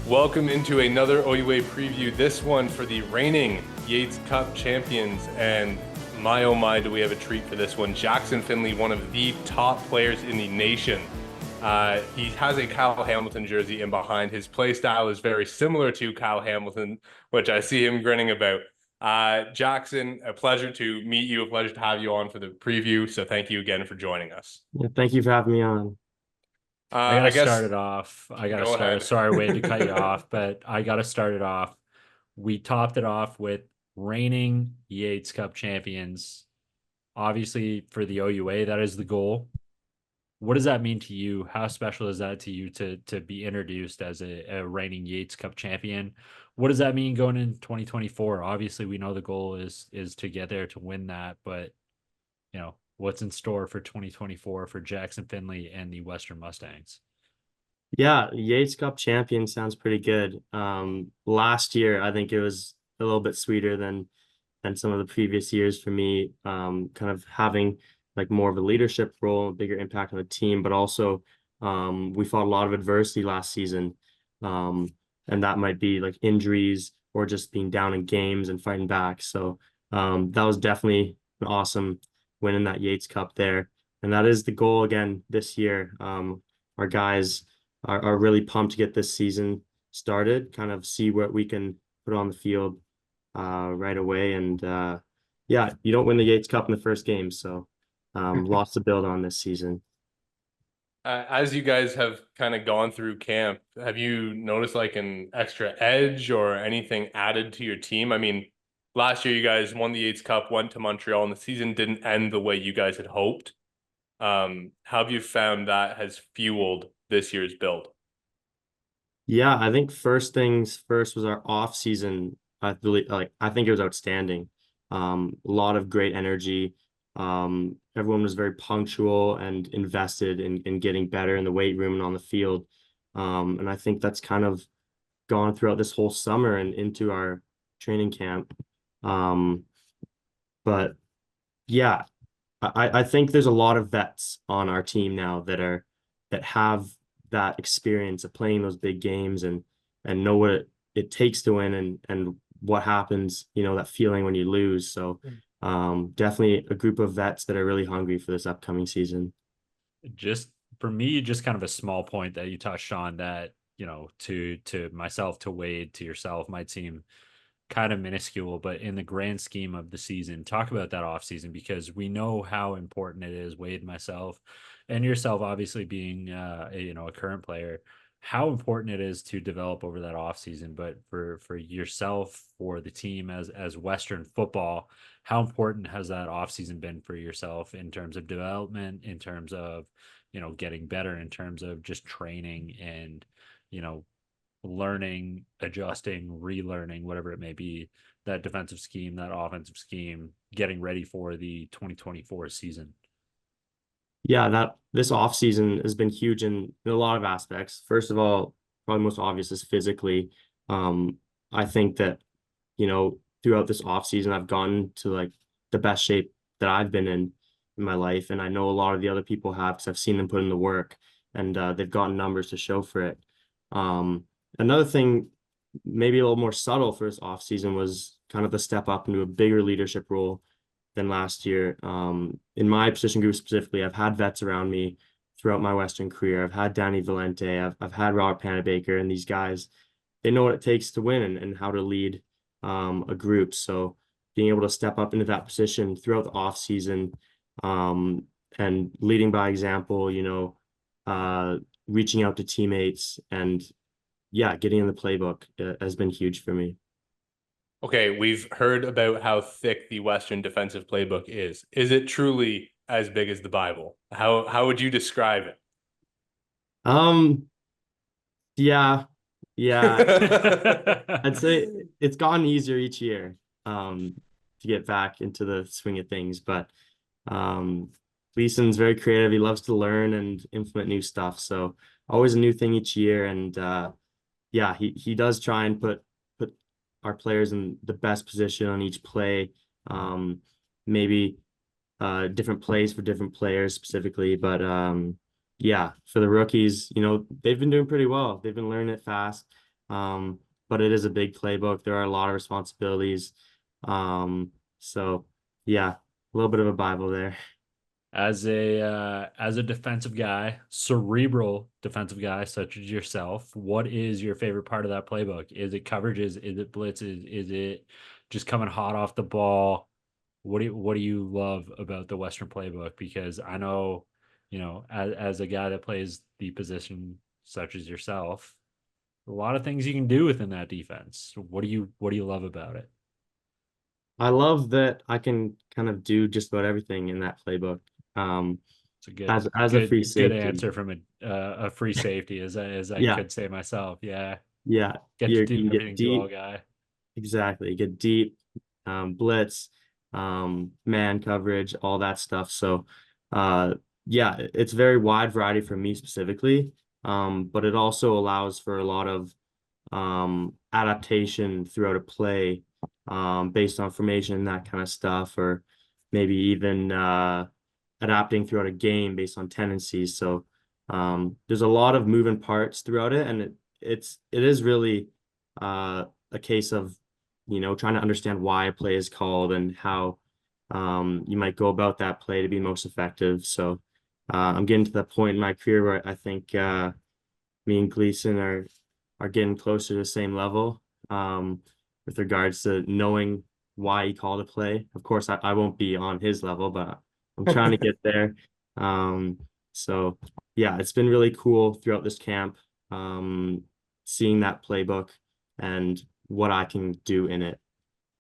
Welcome into another OUA preview. This one for the reigning Yates Cup champions. And my oh my, do we have a treat for this one. Jackson Findlay, one of the top players in the nation. He has a Kyle Hamilton jersey, and behind his play style is very similar to Kyle Hamilton, which I see him grinning about. Jackson, a pleasure to meet you, a pleasure to have you on for the preview. So thank you again for joining us. Yeah, thank you for having me on. I gotta I start guess it off. I gotta go start. ahead. Sorry, Wade, to cut you off, but I gotta start it off. We topped it off with reigning Yates Cup champions. Obviously, for the OUA, that is the goal. What does that mean to you? How special is that to you to be introduced as a reigning Yates Cup champion? What does that mean going into 2024? Obviously, we know the goal is to get there to win that, but what's in store for 2024 for Jackson Findlay and the Western Mustangs? Yeah, Yates Cup champion sounds pretty good. Last year I think it was a little bit sweeter than some of the previous years for me. Kind of having like more of a leadership role, a bigger impact on the team, but also we fought a lot of adversity last season. Um, and that might be like injuries or just being down in games and fighting back. So that was definitely an awesome win in that Yates Cup there. And that is the goal again this year. Our guys are really pumped to get this season started, kind of see what we can put on the field right away. And yeah, you don't win the Yates Cup in the first game, so lots to build on this season. As you guys have kind of gone through camp, have you noticed like an extra edge or anything added to your team? I mean, last year you guys won the Yates Cup, went to Montreal, and the season didn't end the way you guys had hoped. How have you found that has fueled this year's build? Yeah, I think first things first was our off season. I think it was outstanding. A lot of great energy. Everyone was very punctual and invested in getting better in the weight room and on the field. And I think that's kind of gone throughout this whole summer and into our training camp. Um, but yeah, I think there's a lot of vets on our team now that have that experience of playing those big games and know what it takes to win and what happens, that feeling when you lose. So definitely a group of vets that are really hungry for this upcoming season. Just for me, just kind of a small point that you touched on that, to myself, to Wade, to yourself might seem kind of minuscule, but in the grand scheme of the season, talk about that off season because we know how important it is, Wade, myself, and yourself, obviously being a current player, how important it is to develop over that off season. But for yourself, for the team as Western football, how important has that off season been for yourself in terms of development, in terms of getting better, in terms of just training and you know learning, adjusting, relearning, whatever it may be, that defensive scheme, that offensive scheme, getting ready for the 2024 season? Yeah, that this off season has been huge in a lot of aspects. First of all, probably most obvious is physically. I think that, throughout this off season, I've gotten to like the best shape that I've been in my life. And I know a lot of the other people have because I've seen them put in the work and they've gotten numbers to show for it. Another thing, maybe a little more subtle for this off season was kind of the step up into a bigger leadership role than last year. In my position group specifically, I've had vets around me throughout my Western career. I've had Danny Valente, I've had Robert Panabaker, and these guys, they know what it takes to win and how to lead a group. So being able to step up into that position throughout the off season and leading by example, reaching out to teammates and yeah, getting in the playbook has been huge for me. Okay, we've heard about how thick the Western defensive playbook is. Is it truly as big as the Bible? How would you describe it? Um, yeah, yeah, I'd I say it's gotten easier each year to get back into the swing of things, but um Leeson's very creative. He loves to learn and implement new stuff. So always a new thing each year. And yeah, he does try and put our players in the best position on each play. Um Maybe different plays for different players specifically. But yeah, for the rookies, they've been doing pretty well. They've been learning it fast. But it is a big playbook. There are a lot of responsibilities. So yeah, a little bit of a Bible there. As a defensive guy, cerebral defensive guy such as yourself, what is your favorite part of that playbook? Is it coverages? Is it blitzes? Is it just coming hot off the ball? What do you love about the Western playbook? Because I know, as a guy that plays the position such as yourself, a lot of things you can do within that defense. What do you love about it? I love that I can kind of do just about everything in that playbook. Um, It's a good as a free good good safety. answer from a free safety, as I Yeah, could say myself. Yeah, yeah. get to You do can get everything, do all deep. guy. Exactly. Get deep, blitz, man coverage, all that stuff. So, yeah, it's very wide variety for me specifically. But it also allows for a lot of adaptation throughout a play, based on formation and that kind of stuff, or maybe even adapting throughout a game based on tendencies. So, there's a lot of moving parts throughout it, and it is really a case of trying to understand why a play is called and how you might go about that play to be most effective. So I'm getting to that point in my career where I think me and Gleason are getting closer to the same level with regards to knowing why he called a play. Of course, I won't be on his level, but I'm trying to get there. Um, so yeah, it's been really cool throughout this camp, seeing that playbook and what I can do in it.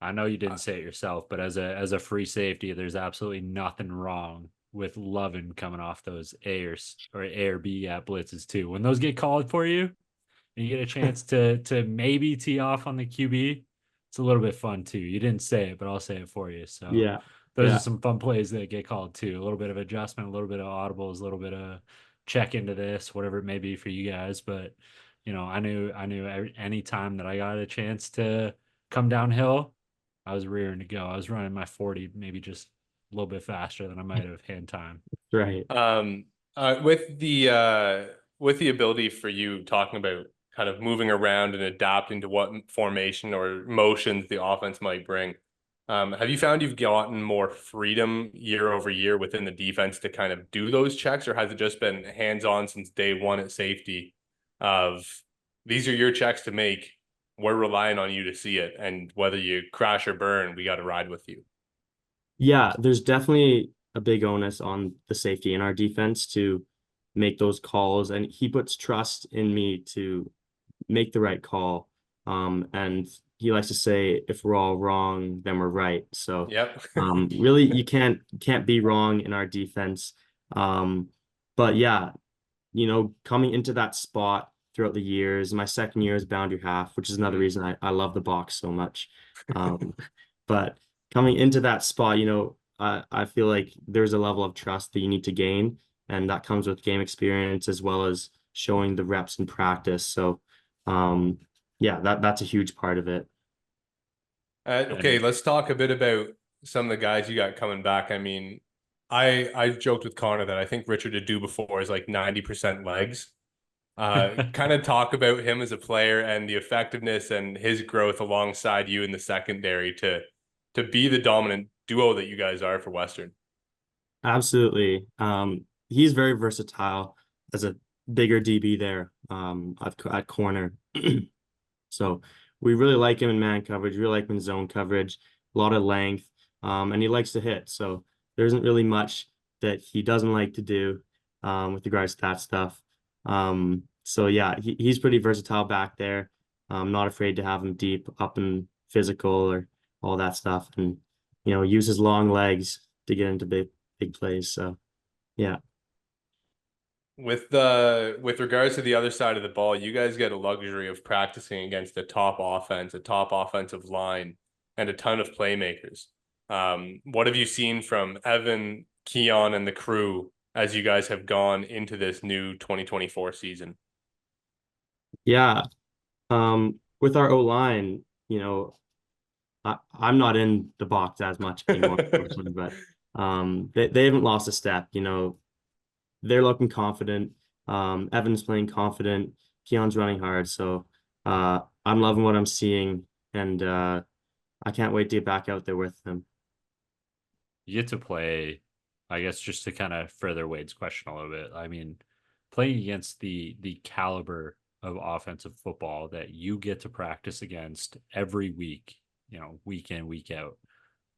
I know you didn't say it yourself, but as a free safety, there's absolutely nothing wrong with loving coming off those A or B blitzes too. When those get called for you, and you get a chance to maybe tee off on the QB, it's a little bit fun too. You didn't say it, but I'll say it for you. So Yeah, those are yeah, some fun plays that get called too. A little bit of adjustment, a little bit of audibles, a little bit of check into this, whatever it may be for you guys. But I knew any time that I got a chance to come downhill, I was rearing to go. I was running my 40, maybe just a little bit faster than I might have had time. right. Um, with the ability for you talking about kind of moving around and adapting to what formation or motions the offense might bring, have you found you've gotten more freedom year over year within the defense to kind of do those checks, or has it just been hands-on since day one at safety of these are your checks to make, we're relying on you to see it, and whether you crash or burn, we got to ride with you. Yeah, there's definitely a big onus on the safety in our defense to make those calls, and he puts trust in me to make the right call. And he likes to say, if we're all wrong, then we're right. So, Yep. really, you can't be wrong in our defense. Um, but yeah, coming into that spot throughout the years, my second year is boundary half, which is another reason I love the box so much. Um, but coming into that spot, I feel like there's a level of trust that you need to gain, and that comes with game experience as well as showing the reps in practice. So, um, yeah, that's a huge part of it. Okay, And let's talk a bit about some of the guys you got coming back. I mean, I've joked with Connor that I think Richard Adu before is like 90% legs. Kind of talk about him as a player and the effectiveness and his growth alongside you in the secondary to be the dominant duo that you guys are for Western. Absolutely. He's very versatile as a bigger DB there, at corner. So we really like him in man coverage. We really like him in zone coverage, a lot of length, and he likes to hit. So there isn't really much that he doesn't like to do, with regards to that stuff. So yeah, he's pretty versatile back there. I'm not afraid to have him deep up and physical or all that stuff, and use his long legs to get into big plays. So yeah. With regards to the other side of the ball, you guys get a luxury of practicing against a top offense, a top offensive line, and a ton of playmakers. What have you seen from Evan, Keon, and the crew as you guys have gone into this new 2024 season? Yeah. With our O line, I'm not in the box as much anymore, unfortunately, but they haven't lost a step. They're looking confident. Evan's playing confident. Keon's running hard. So I'm loving what I'm seeing, and I can't wait to get back out there with them. You get to play, I guess, just to kind of further Wade's question a little bit. I mean, playing against the caliber of offensive football that you get to practice against every week, week in, week out.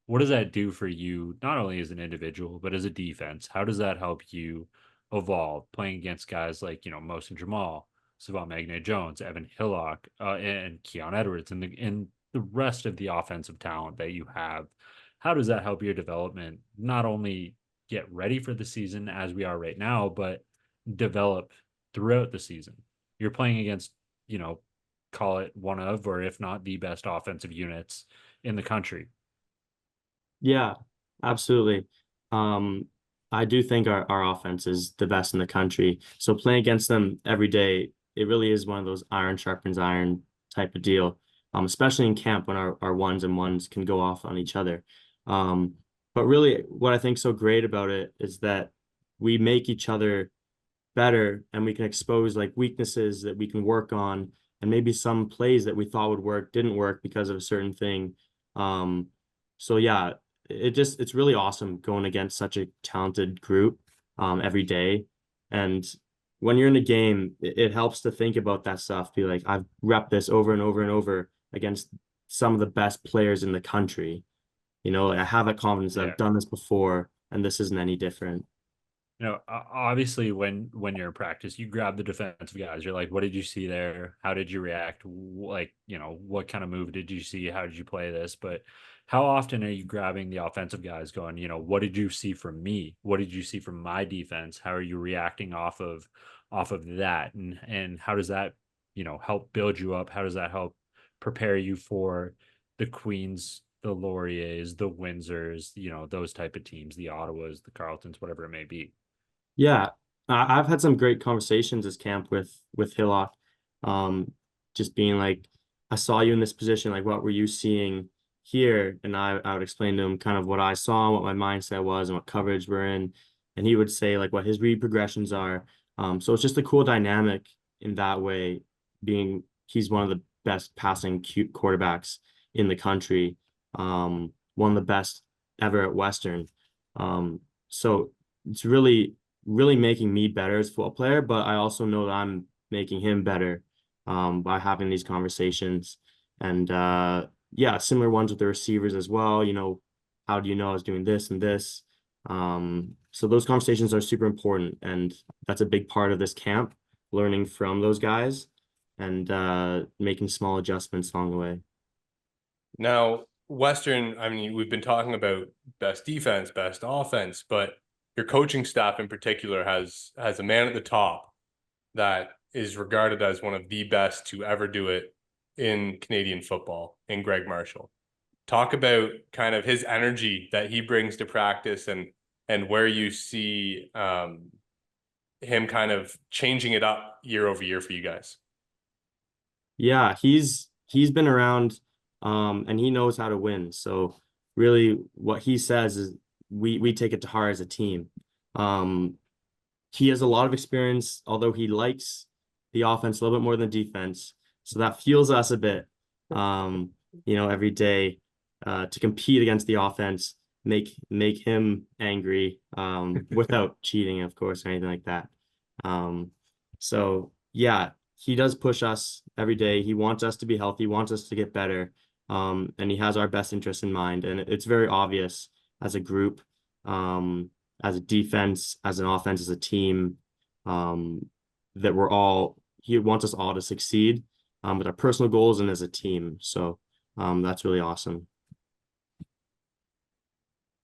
What does that do for you, not only as an individual, but as a defense? How does that help you evolve playing against guys like, Most and Jamal, Savon Magne Jones, Evan Hillock, and Keon Edwards, and the rest of the offensive talent that you have? How does that help your development? Not only get ready for the season as we are right now, but develop throughout the season. You're playing against, call it one of, or if not the best offensive units in the country. Yeah, absolutely. Um, I do think our offense is the best in the country. So playing against them every day, it really is one of those iron sharpens iron type of deal. Especially in camp when our ones and ones can go off on each other. Um, but really what I think so great about it is that we make each other better, and we can expose like weaknesses that we can work on, and maybe some plays that we thought would work didn't work because of a certain thing. Um, so yeah, it's really awesome going against such a talented group every day. And when you're in a game, it helps to think about that stuff. Be like, I've repped this over and over and over against some of the best players in the country. I have that confidence that Yeah. I've done this before, and this isn't any different. Obviously, when you're in practice, you grab the defensive guys. You're like, what did you see there? How did you react? Like, what kind of move did you see? How did you play this? But how often are you grabbing the offensive guys going, what did you see from me? What did you see from my defense? How are you reacting off of that? And how does that, help build you up? How does that help prepare you for the Queens, the Lauriers, the Windsors, those type of teams, the Ottawas, the Carltons, whatever it may be? Yeah, I've had some great conversations this camp with Hillock. Just being like, I saw you in this position. Like, what were you seeing here? And I would explain to him kind of what I saw, what my mindset was, and what coverage we're in. And he would say like what his read progressions are. So it's just a cool dynamic in that way. Being he's one of the best passing cute quarterbacks in the country. One of the best ever at Western. So it's really making me better as a football player, but I also know that I'm making him better by having these conversations. And yeah, similar ones with the receivers as well. How do you know I was doing this and this? So those conversations are super important, and that's a big part of this camp, learning from those guys and making small adjustments along the way. Now, Western, I mean, we've been talking about best defense, best offense, but your coaching staff in particular has a man at the top that is regarded as one of the best to ever do it in Canadian football, in Greg Marshall. Talk about kind of his energy that he brings to practice, and where you see him kind of changing it up year over year for you guys. Yeah, he's been around and he knows how to win. So really what he says is we take it to heart as a team. Um he has a lot of experience, although he likes the offense a little bit more than defense. So that fuels us a bit every day to compete against the offense, make him angry without cheating, of course, or anything like that. Um so yeah, he does push us every day. He wants us to be healthy, wants us to get better. And he has our best interests in mind. And it's very obvious as a group, as a defense, as an offense, as a team, that he wants us all to succeed with our personal goals and as a team. So that's really awesome.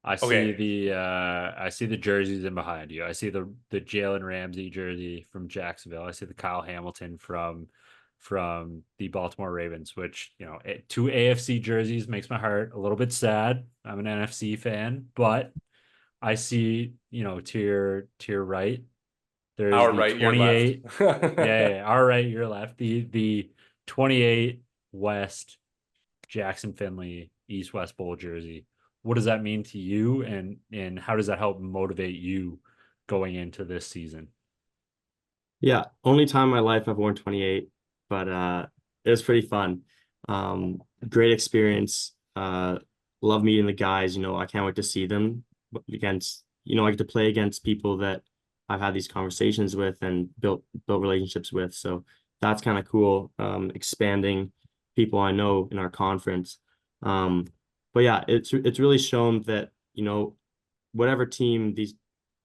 I see the jerseys in behind you. I see the Jalen Ramsey jersey from Jacksonville. I see the Kyle Hamilton from the Baltimore Ravens, which, two AFC jerseys makes my heart a little bit sad. I'm an NFC fan, but I see, to your right, there's Our the right, your left. 28. Yeah, our right, your left. The 28 West Jackson Findlay East West Bowl jersey. What does that mean to you, and how does that help motivate you going into this season? Yeah, only time in my life I've worn 28, but it was pretty fun. Great experience. Love meeting the guys. I can't wait to see them against, I get to play against people that I've had these conversations with and built relationships with. So that's kind of cool. Expanding people I know in our conference. But yeah, it's really shown that, whatever team these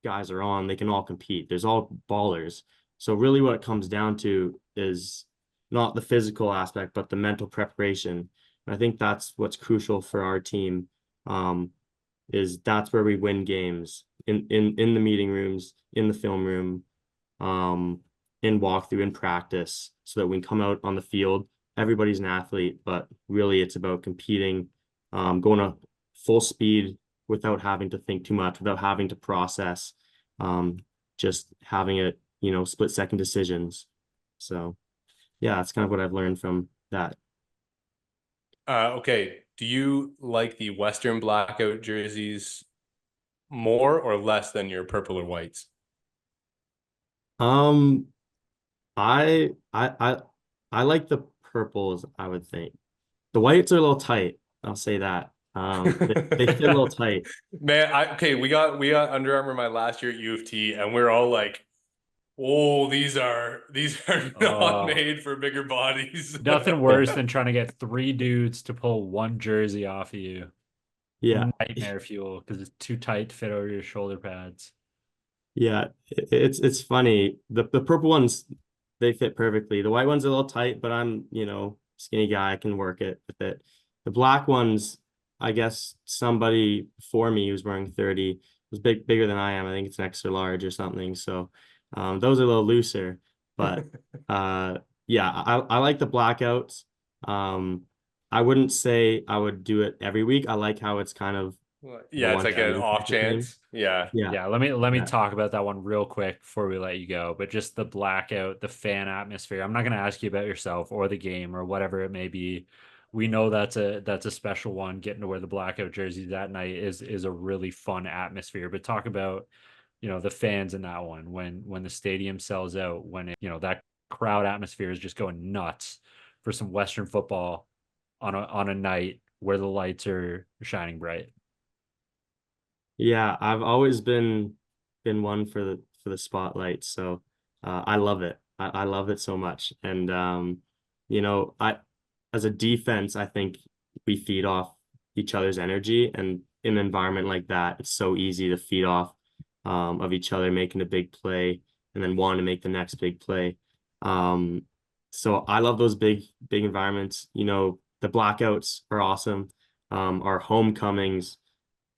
guys are on, they can all compete. There's all ballers. So really what it comes down to is not the physical aspect, but the mental preparation. And I think that's what's crucial for our team. Is that's where we win games in the meeting rooms, in the film room, in walkthrough, in practice, so that when we come out on the field, everybody's an athlete, but really it's about competing, going to full speed without having to think too much, without having to process, just having it, split second decisions. So yeah, that's kind of what I've learned from that. Okay. Do you like the Western blackout jerseys more or less than your purple or whites? Um, I like the purples, I would think. The whites are a little tight. I'll say that. They fit a little tight. Man, okay, we got Under Armour my last year at U of T, and we're all like, "Oh, these are not Oh, made for bigger bodies." nothing Yeah. worse than trying to get three dudes to pull one jersey off of you. Yeah. Nightmare fuel because it's too tight to fit over your shoulder pads. Yeah. It's funny. The purple ones, they fit perfectly. The white ones are a little tight, but I'm, skinny guy. I can work it with it. The black ones, I guess somebody before me who's wearing 30 was bigger than I am. I think it's an extra large or something. So those are a little looser. But yeah, I like the blackouts. Um, I wouldn't say I would do it every week. I like how it's kind of the Yeah, it's one like an time off type of thing. chance. Yeah. Yeah. Yeah, let me Yeah. talk about that one real quick before we let you go. But just the blackout, the fan atmosphere. I'm not going to ask you about yourself or the game or whatever it may be. We know that's a special one. Getting to wear the blackout jersey that night is a really fun atmosphere. But talk about, the fans in that one when the stadium sells out, when that crowd atmosphere is just going nuts for some Western football on a night where the lights are shining bright. Yeah, I've always been one for the spotlight, so I love it. I love it so much. And I as a defense, I think we feed off each other's energy, and in an environment like that, it's so easy to feed off of each other making a big play and then wanting to make the next big play. Um, so I love those big environments. The blackouts are awesome. Our homecomings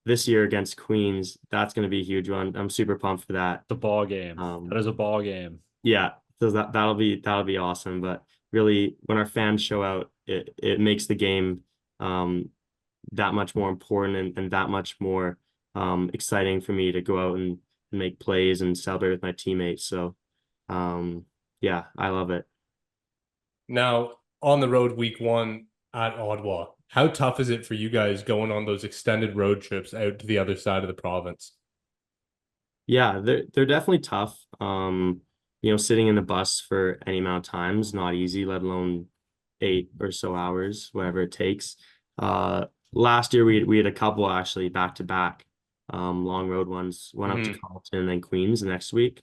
this year against Queens, that's going to be a huge one. I'm super pumped for that. The ball game. That Um, is a ball game. yeah, so that'll be awesome. But really, when our fans show out, it makes the game that much more important and that much more exciting for me to go out and make plays and celebrate with my teammates. So um, yeah, I love it. Now, on the road week one at Ottawa, how tough is it for you guys going on those extended road trips out to the other side of the province? Yeah, they're definitely tough. Sitting in the bus for any amount of time is not easy, let alone 8 or so hours, whatever it takes. Last year we had a couple actually back to back, long road ones. Went up to Mhm. Carleton and then Queens the next week.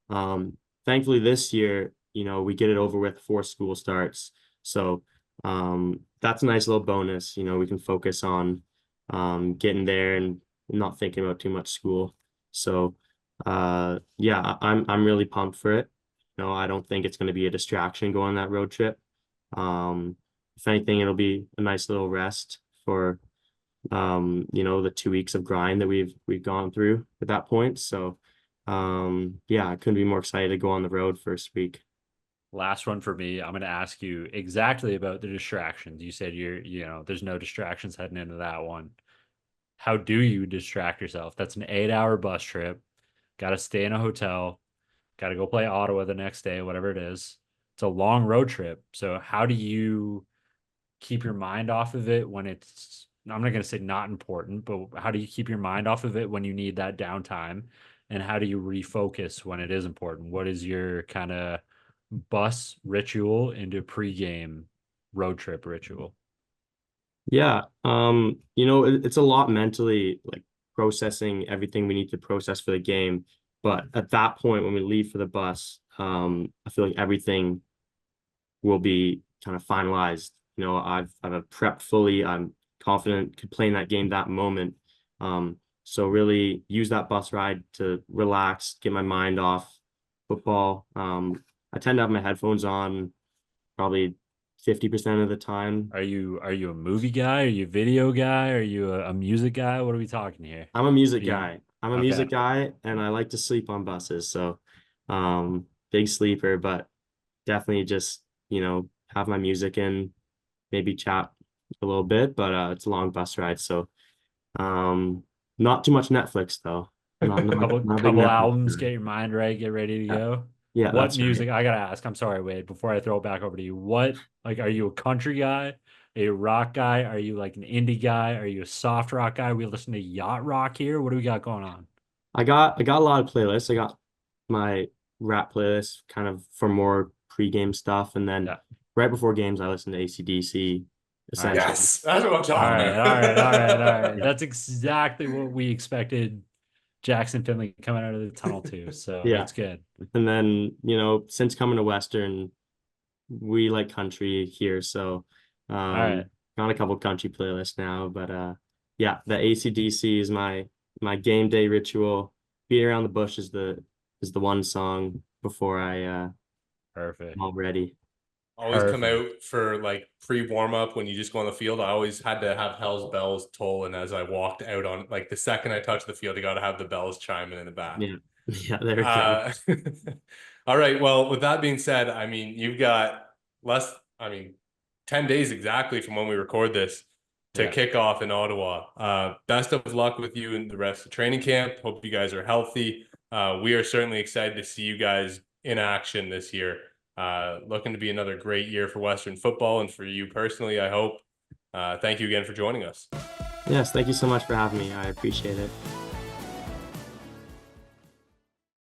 Thankfully this year, we get it over with before school starts. So that's a nice little bonus. We can focus on getting there and not thinking about too much school. So yeah, I'm really pumped for it. I don't think it's going to be a distraction going on that road trip. If anything, it'll be a nice little rest for the 2 weeks of grind that we've gone through at that point. So yeah, I couldn't be more excited to go on the road first week. Last one for me. I'm going to ask you exactly about the distractions. You said there's no distractions heading into that one. How do you distract yourself? That's an 8-hour bus trip. Got to stay in a hotel. Got to go play Ottawa the next day, whatever it is. It's a long road trip. So how do you keep your mind off of it when it's, I'm not going to say not important, but how do you keep your mind off of it when you need that downtime? And how do you refocus when it is important? What is your kind of bus ritual into pregame road trip ritual? Yeah, you know, it's a lot mentally, like processing everything we need to process for the game. But at that point, when we leave for the bus, I feel like everything will be kind of finalized. You know, I've prepped fully. I'm confident could play in that game that moment. So really use that bus ride to relax, get my mind off football. I tend to have my headphones on probably 50% of the time. Are you a movie guy? Are you a video guy? Are you a music guy? What are we talking here? I'm a music What do you guy. I'm a okay. music guy and I like to sleep on buses. So big sleeper, but definitely just, you know, have my music in, maybe chat a little bit, but it's a long bus ride. So um not too much Netflix though. Not a big Couple Netflix albums, guy. get your mind right, get ready to Yeah, go. yeah, What that's right. music? I gotta ask. I'm sorry, Wade. Before I throw it back over to you, what like are you a country guy? Are you a rock guy? Are you like an indie guy? Are you a soft rock guy? We listen to yacht rock here. What do we got going on? I got a lot of playlists. I got my rap playlist kind of for more pre-game stuff, and then Yeah. right before games I listen to AC/DC All right. essentially. Yes, that's what I'm All talking right. Um, All right. All right. All about. right. That's exactly what we expected Jackson Findlay coming out of the tunnel to. So yeah. that's good. And then, you know, since coming to Western, we like country here, so All right. got a couple country playlists now. But yeah, the AC/DC is my game day ritual. Beat Around the Bush is the one song before I'm Perfect. all ready. Always come Perfect. out for like pre warm up when you just go on the field. I always had to have Hell's bells tolling as I walked out on, like, the second I touched the field, you got to have the bells chiming in the back. Yeah. Yeah, there we go. Uh, all right. Well, with that being said, I mean, you've got I mean, 10 days exactly from when we record this to Yeah. kick off in Ottawa. Best of luck with you and the rest of training camp. Hope you guys are healthy. We are certainly excited to see you guys in action this year. Looking to be another great year for Western football and for you personally, I hope. Thank you again for joining us. Yes, thank you so much for having me. I appreciate it.